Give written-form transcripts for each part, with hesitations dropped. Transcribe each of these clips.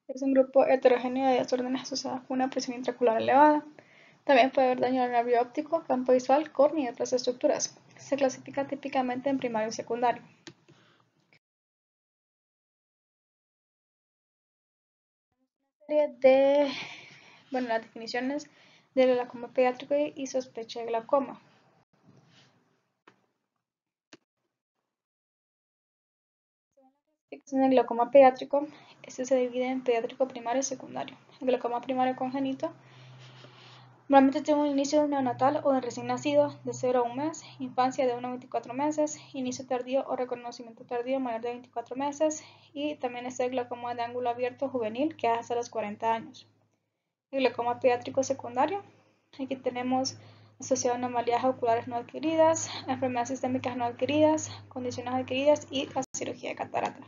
Es un grupo heterogéneo de desórdenes asociados con una presión intraocular elevada. También puede haber daño al nervio óptico, campo visual, córnea y otras estructuras. Se clasifica típicamente en primario y secundario. Serie de, las definiciones del glaucoma pediátrico y sospecha de glaucoma. En el glaucoma pediátrico, este se divide en pediátrico primario y secundario. El glaucoma primario congénito normalmente tiene un inicio neonatal o de recién nacido de 0 a 1 mes, infancia de 1 a 24 meses, inicio tardío o reconocimiento tardío mayor de 24 meses y también está el glaucoma de ángulo abierto juvenil que es hasta los 40 años. El glaucoma pediátrico secundario, aquí tenemos asociado a anomalías oculares no adquiridas, enfermedades sistémicas no adquiridas, condiciones adquiridas y la cirugía de catarata.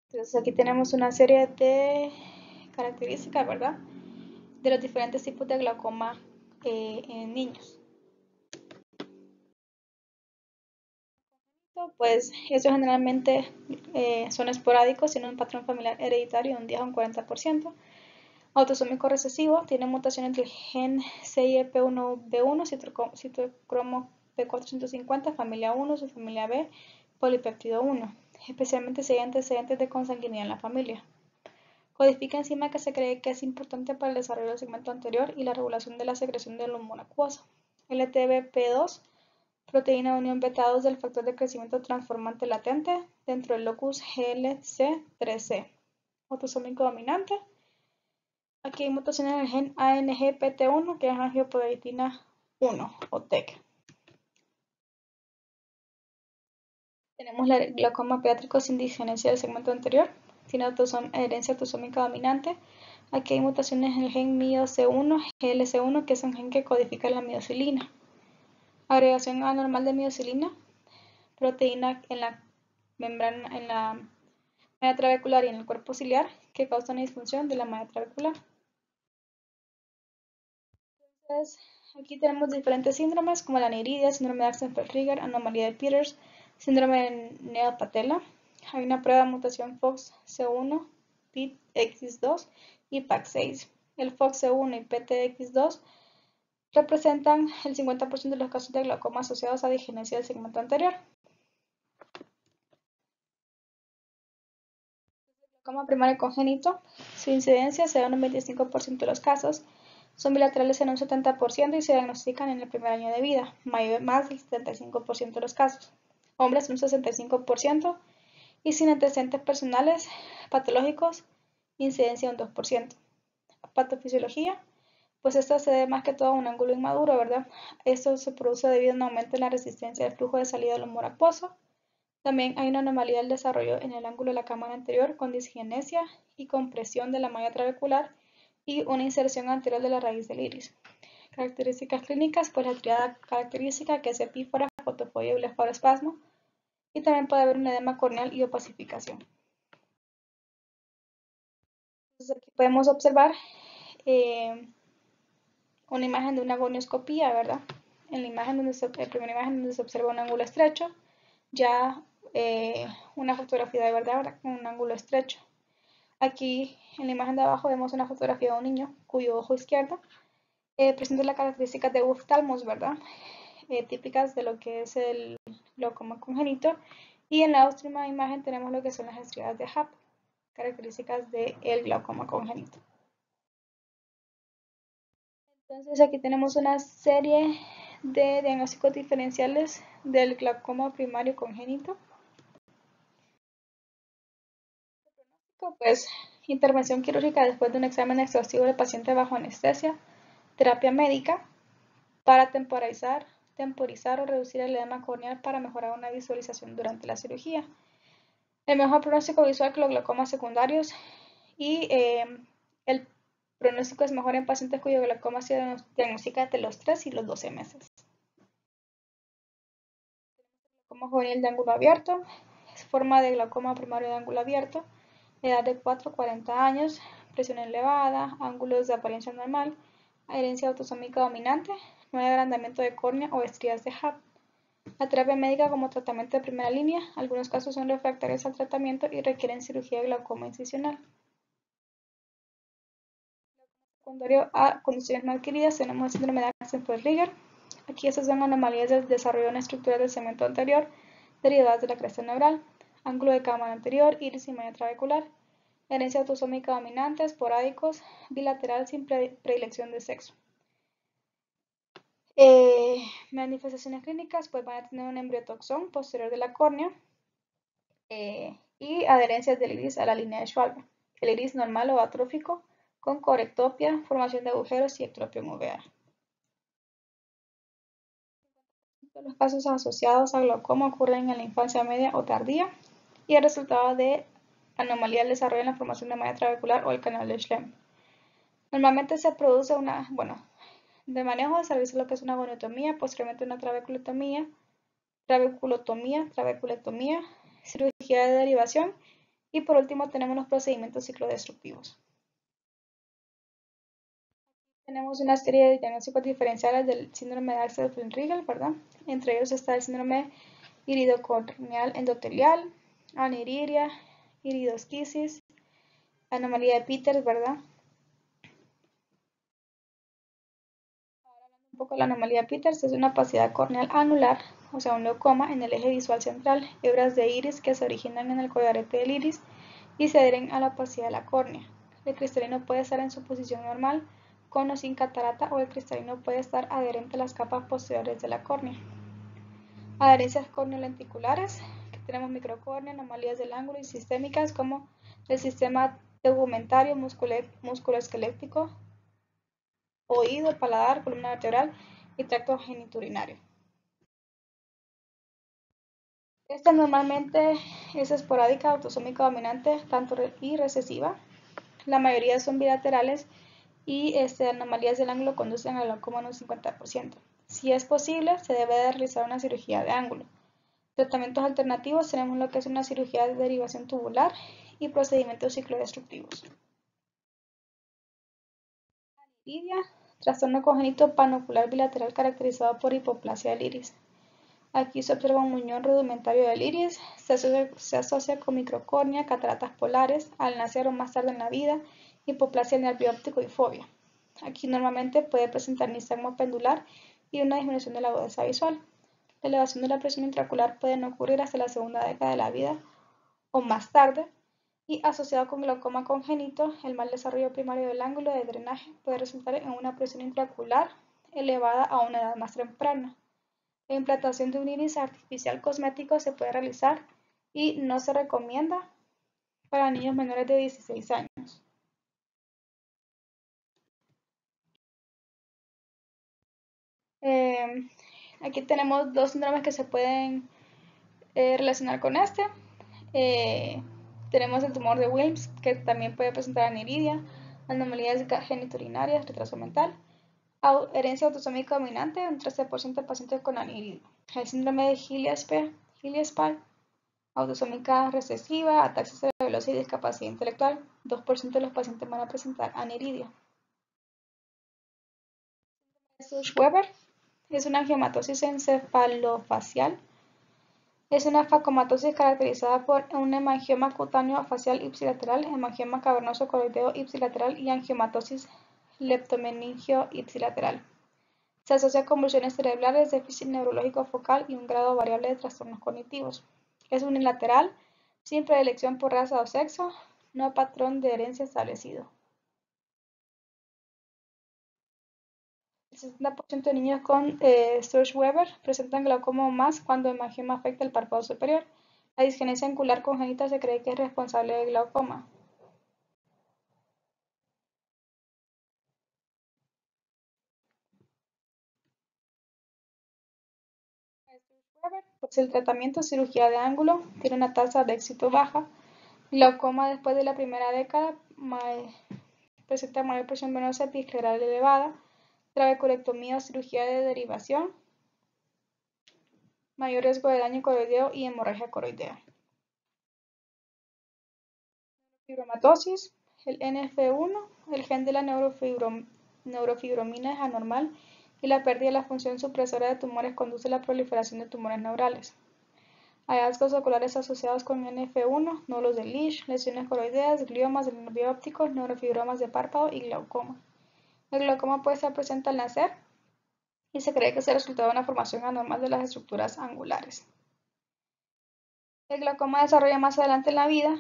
Entonces aquí tenemos una serie de características, ¿verdad? De los diferentes tipos de glaucoma en niños. Pues eso generalmente son esporádicos, tienen un patrón familiar hereditario de un 10 a un 40%. Autosómico recesivo, tiene mutaciones del gen CIEP1B1, citocromo P450, familia 1, subfamilia B, polipéptido 1, especialmente si hay antecedentes de consanguinidad en la familia. Codifica enzima que se cree que es importante para el desarrollo del segmento anterior y la regulación de la secreción del humor acuoso. LTBP2, proteína de unión beta 2 del factor de crecimiento transformante latente dentro del locus GLC3C. Autosómico dominante. Aquí hay mutaciones en el gen ANGPT1, que es angiopoietina 1 o TEC. Tenemos el glaucoma pediátrico sin disgenesia del segmento anterior. Tiene herencia autosómica dominante. Aquí hay mutaciones en el gen MIOC1, GLC1, que es un gen que codifica la miocilina. Agregación anormal de miocilina, proteína en la membrana, en la malla trabecular y en el cuerpo ciliar, que causa una disfunción de la malla trabecular. Entonces, aquí tenemos diferentes síndromes como la aniridia, síndrome de Axenfeld-Rieger, anomalía de Peters, síndrome de Neal-Patella. Hay una prueba de mutación FOXC1, PTX2 y PAX6. El FOXC1 y PTX2 representan el 50% de los casos de glaucoma asociados a disgenesia del segmento anterior. Glaucoma primario congénito, su incidencia se da en un 25% de los casos, son bilaterales en un 70% y se diagnostican en el primer año de vida, más del 75% de los casos. Hombres en un 65% y sin antecedentes personales patológicos, incidencia un 2%. Patofisiología, pues esta se debe más que todo a un ángulo inmaduro, ¿verdad? Esto se produce debido a un aumento en la resistencia del flujo de salida del humor acuoso. También hay una anomalía del desarrollo en el ángulo de la cámara anterior con disgenesia y compresión de la malla trabecular y una inserción anterior de la raíz del iris. Características clínicas, pues la triada característica que es epífora, fotofobia y blefaroespasmo, y también puede haber un edema corneal y opacificación. Entonces aquí podemos observar una imagen de una gonioscopía, ¿verdad? En la imagen primera imagen donde se observa un ángulo estrecho, ya una fotografía de verdad con un ángulo estrecho. Aquí en la imagen de abajo vemos una fotografía de un niño cuyo ojo izquierdo presenta las características de oftalmos, ¿verdad? Típicas de lo que es el glaucoma congénito. Y en la última imagen tenemos lo que son las estrías de HAP, características del glaucoma congénito. Entonces aquí tenemos una serie de diagnósticos diferenciales del glaucoma primario congénito. Pues intervención quirúrgica después de un examen exhaustivo del paciente bajo anestesia, terapia médica para temporizar o reducir el edema corneal para mejorar una visualización durante la cirugía. El mejor pronóstico visual que los glaucomas secundarios y el pronóstico es mejor en pacientes cuyo glaucoma se diagnostica entre los 3 y los 12 meses. Glaucoma juvenil de ángulo abierto, es forma de glaucoma primario de ángulo abierto, edad de 4 a 40 años, presión elevada, ángulos de apariencia normal, herencia autosómica dominante, no hay agrandamiento de córnea o estrías de HAP. La terapia médica como tratamiento de primera línea, algunos casos son refractarios al tratamiento y requieren cirugía de glaucoma incisional. Secundario a condiciones no adquiridas tenemos el síndrome de Axenfeld-Rieger. Aquí estas son anomalías del desarrollo de una estructura del segmento anterior derivadas de la cresta neural, ángulo de cámara anterior, iris y malla trabecular, herencia autosómica dominante, esporádicos, bilateral sin predilección de sexo. Manifestaciones clínicas, pues van a tener un embriotoxón posterior de la córnea y adherencias del iris a la línea de Schwalbe. El iris normal o atrófico con corectopia, formación de agujeros y ectropión uvear. Los casos asociados a glaucoma ocurren en la infancia media o tardía y el resultado de anomalía del desarrollo en la formación de malla trabecular o el canal de Schlemm. Normalmente se produce de manejo se realiza lo que es una goniotomía, posteriormente una trabeculotomía, cirugía de derivación y por último tenemos los procedimientos ciclodestructivos. Tenemos una serie de diagnósticos diferenciales del síndrome de Axenfeld-Rieger, ¿verdad? Entre ellos está el síndrome iridocorneal endotelial, aniridia, iridosquisis, anomalía de Peters, ¿verdad? Un poco la anomalía de Peters es una opacidad corneal anular, o sea, un glaucoma en el eje visual central, hebras de iris que se originan en el collarete del iris y se adhieren a la opacidad de la córnea. El cristalino puede estar en su posición normal, con o sin catarata, o el cristalino puede estar adherente a las capas posteriores de la córnea. Adherencias corneolenticulares, que tenemos microcórnea, anomalías del ángulo y sistémicas como el sistema tegumentario, musculoesquelético, oído, paladar, columna vertebral y tracto genitourinario. Esta normalmente es esporádica, autosómica dominante, tanto y recesiva. La mayoría son bilaterales y anomalías del ángulo conducen al glaucoma en un 50%. Si es posible, se debe de realizar una cirugía de ángulo. Tratamientos alternativos tenemos lo que es una cirugía de derivación tubular y procedimientos ciclodestructivos. Aniridia, trastorno congénito panocular bilateral caracterizado por hipoplasia del iris. Aquí se observa un muñón rudimentario del iris, se asocia con microcórnea, cataratas polares, al nacer o más tarde en la vida, hipoplasia del nervio óptico y fobia. Aquí normalmente puede presentar nistagmo pendular y una disminución de la agudeza visual. La elevación de la presión intraocular puede no ocurrir hasta la segunda década de la vida o más tarde, y asociado con glaucoma congénito, el mal desarrollo primario del ángulo de drenaje puede resultar en una presión intraocular elevada a una edad más temprana. La implantación de un iris artificial cosmético se puede realizar y no se recomienda para niños menores de 16 años. Aquí tenemos dos síndromes que se pueden relacionar con este. Tenemos el tumor de Wilms, que también puede presentar aniridia, anomalías genitourinarias, retraso mental, herencia autosómica dominante, un 13% de pacientes con aniridia. El síndrome de Gillespie, autosómica recesiva, ataxia cerebelosa y discapacidad intelectual, 2% de los pacientes van a presentar aniridia. Sturge-Weber es una angiomatosis encefalofacial. Es una facomatosis caracterizada por un hemangioma cutáneo facial ipsilateral, hemangioma cavernoso coroideo ipsilateral y angiomatosis leptomeningio ipsilateral. Se asocia a convulsiones cerebrales, déficit neurológico focal y un grado variable de trastornos cognitivos. Es unilateral, sin predilección por raza o sexo, no patrón de herencia establecido. El 60% de niños con Sturge-Weber presentan glaucoma o más cuando el hemangioma afecta el párpado superior. La disgenesia angular congénita se cree que es responsable del glaucoma. Pues el tratamiento cirugía de ángulo tiene una tasa de éxito baja. Glaucoma después de la primera década presenta mayor presión venosa episcleral elevada, trabeculectomía o cirugía de derivación, mayor riesgo de daño coroideo y hemorragia coroidea. Fibromatosis, el NF1, el gen de la neurofibromina es anormal y la pérdida de la función supresora de tumores conduce a la proliferación de tumores neurales. Hallazgos oculares asociados con NF1, nódulos de Lesch, lesiones coroideas, gliomas del nervio óptico, neurofibromas de párpado y glaucoma. El glaucoma puede estar presente al nacer y se cree que es el resultado de una formación anormal de las estructuras angulares. El glaucoma desarrolla más adelante en la vida.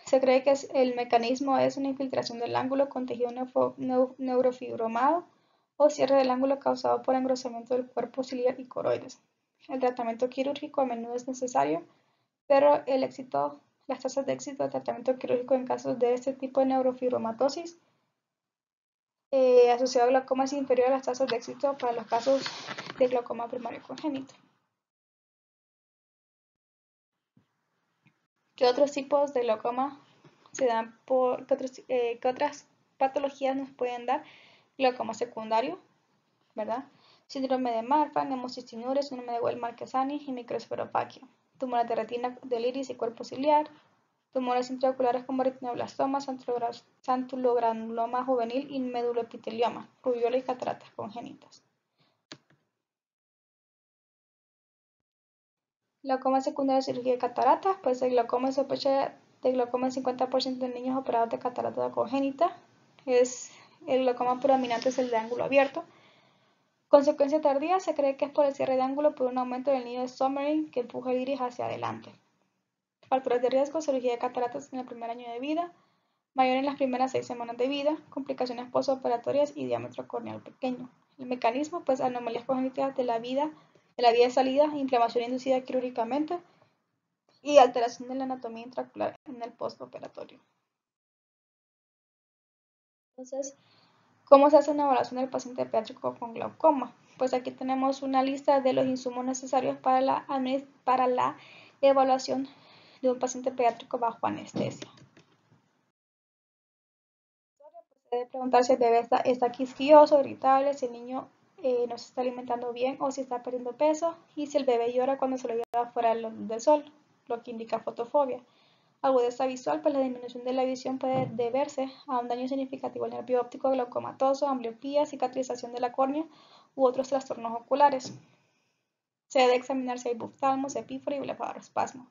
Se cree que el mecanismo es una infiltración del ángulo con tejido neurofibromado o cierre del ángulo causado por engrosamiento del cuerpo ciliar y coroides. El tratamiento quirúrgico a menudo es necesario, pero las tasas de éxito del tratamiento quirúrgico en casos de este tipo de neurofibromatosis asociado al glaucoma es inferior a las tasas de éxito para los casos de glaucoma primario congénito. ¿Qué otros tipos de glaucoma se dan qué otras patologías nos pueden dar? Glaucoma secundario, ¿verdad? Síndrome de Marfan, hemocistinuria, síndrome de Well-Marquesani y microesferopaquia. Tumores de retina, del iris y cuerpo ciliar. Tumores intraoculares como retinoblastom, santilogranuloma juvenil y meduloepitelioma, rubiola y cataratas congénitas. Glaucoma secundario de cirugía de cataratas, pues el glaucoma se sospecha de glaucoma en 50% de niños operados de catarata congénita. El glaucoma predominante es el de ángulo abierto. Consecuencia tardía, se cree que es por el cierre de ángulo por un aumento del nido de Sommering que empuja el iris hacia adelante. Factores de riesgo, cirugía de cataratas en el primer año de vida, mayor en las primeras 6 semanas de vida, complicaciones postoperatorias y diámetro corneal pequeño. El mecanismo, pues anomalías congénitas de la vía de salida, inflamación inducida quirúrgicamente y alteración de la anatomía intraocular en el postoperatorio. Entonces, ¿cómo se hace una evaluación del paciente pediátrico con glaucoma? Pues aquí tenemos una lista de los insumos necesarios para la evaluación de un paciente pediátrico bajo anestesia. Se debe preguntar si el bebé está quisquilloso, irritable, si el niño no se está alimentando bien o si está perdiendo peso y si el bebé llora cuando se lo lleva fuera del sol, lo que indica fotofobia. Agudeza visual, pues la disminución de la visión puede deberse a un daño significativo al nervio óptico glaucomatoso, ambliopía, cicatrización de la córnea u otros trastornos oculares. Se debe examinar si hay buftalmos, epífora y blefarospasmo.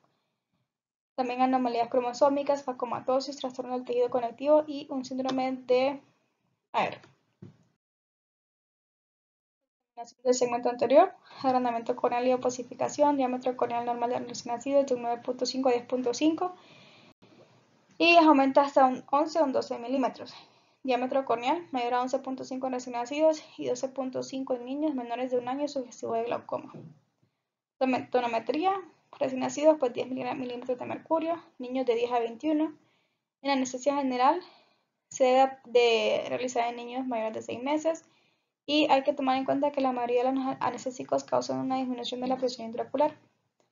También anomalías cromosómicas, facomatosis, trastorno del tejido conectivo y un síndrome de AR. Del segmento anterior, agrandamiento corneal y opasificación, diámetro corneal normal de recién nacido de un 9.5 a 10.5 y aumenta hasta un 11 o un 12 milímetros. Diámetro corneal mayor a 11.5 en recién nacidos y 12.5 en niños menores de un año sugestivo de glaucoma. Tonometría, recién nacidos pues 10 milímetros de mercurio, niños de 10 a 21. En anestesia general se debe de realizar en niños mayores de 6 meses y hay que tomar en cuenta que la mayoría de los anestésicos causan una disminución de la presión intraocular.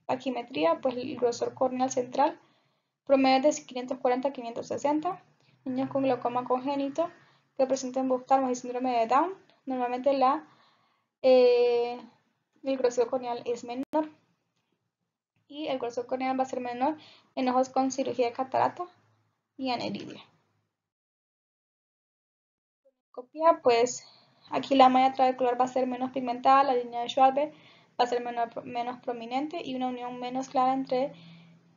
Taquimetría, pues el grosor corneal central promedio de 540 a 560. Niños con glaucoma congénito que presenten buftalmos y síndrome de Down, normalmente el grosor corneal es menor y el grosor corneal va a ser menor en ojos con cirugía de catarata y aniridia. Pues aquí la malla trabecular va a ser menos pigmentada, la línea de Schwabe va a ser menos prominente y una unión menos clara entre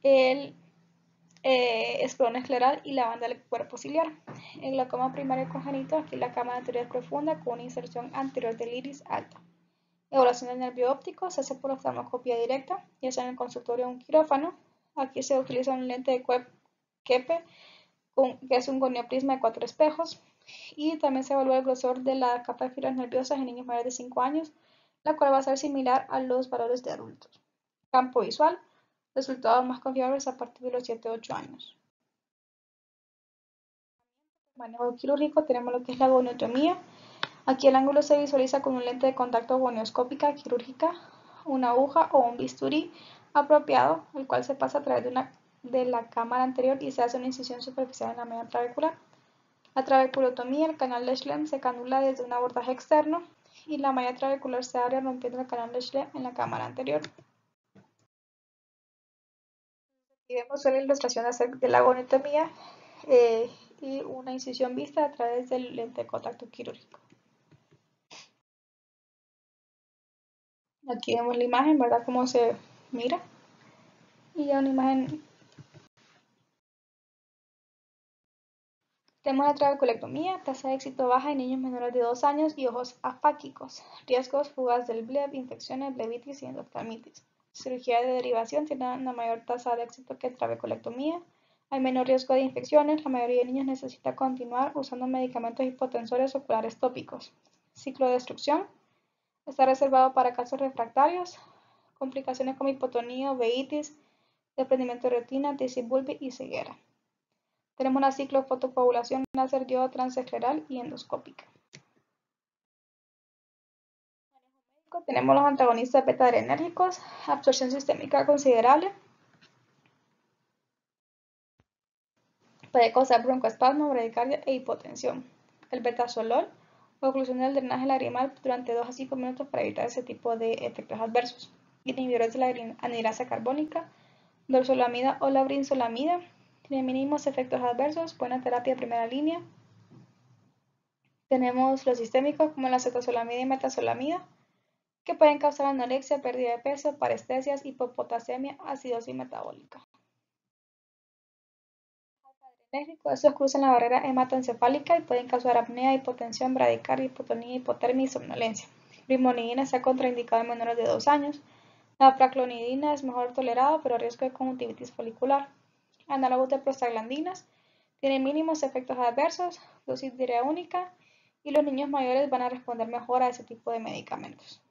el esperón escleral y la banda del cuerpo ciliar. En glaucoma primario congénito, aquí la cámara anterior es profunda con una inserción anterior del iris alta. Evaluación del nervio óptico se hace por oftalmoscopia directa, ya sea en el consultorio o un quirófano. Aquí se utiliza un lente de Keppe, que es un gonioprisma de 4 espejos. Y también se evalúa el grosor de la capa de fibras nerviosas en niños mayores de 5 años, la cual va a ser similar a los valores de adultos. Campo visual, resultados más confiables a partir de los 7-8 años. Manejo quirúrgico tenemos lo que es la goniotomía. Aquí el ángulo se visualiza con un lente de contacto gonioscópica quirúrgica, una aguja o un bisturí apropiado, el cual se pasa a través de la cámara anterior y se hace una incisión superficial en la media trabecular. La trabeculotomía, el canal de Schlemm se canula desde un abordaje externo y la malla trabecular se abre rompiendo el canal de Schlemm en la cámara anterior. Y vemos una ilustración de la goniotomía y una incisión vista a través del lente de contacto quirúrgico. Aquí vemos la imagen, ¿verdad? Cómo se mira. Y ya una imagen. Tenemos la trabeculectomía, tasa de éxito baja en niños menores de 2 años y ojos apáquicos. Riesgos, fugas del bleb, infecciones, blebitis y endoftalmitis. Cirugía de derivación tiene una mayor tasa de éxito que trabeculectomía. Hay menor riesgo de infecciones. La mayoría de niños necesita continuar usando medicamentos hipotensores oculares tópicos. Ciclo de destrucción. Está reservado para casos refractarios. Complicaciones como hipotonía, uveitis, desprendimiento de retina, tisis bulbi y ceguera. Tenemos una ciclofotocoagulación láser yodo transescleral y endoscópica. Tenemos los antagonistas beta-adrenérgicos, absorción sistémica considerable, puede causar broncoespasmo, bradicardia e hipotensión. El betasolol, oclusión del drenaje lagrimal durante 2 a 5 minutos para evitar ese tipo de efectos adversos. Inhibidores de la anhidrasa carbónica, dorzolamida o la brinzolamida, tiene mínimos efectos adversos, buena terapia de primera línea. Tenemos los sistémicos como la acetazolamida y metazolamida, que pueden causar anorexia, pérdida de peso, parestesias, hipopotasemia, acidosis metabólica. Estos cruzan la barrera hematoencefálica y pueden causar apnea, hipotensión, bradicardia, hipotonía, hipotermia y somnolencia. Brimonidina está contraindicada en menores de 2 años. La praclonidina es mejor tolerada, pero riesgo de conjuntivitis folicular. Análogos de prostaglandinas tienen mínimos efectos adversos, dosis diaria única y los niños mayores van a responder mejor a ese tipo de medicamentos.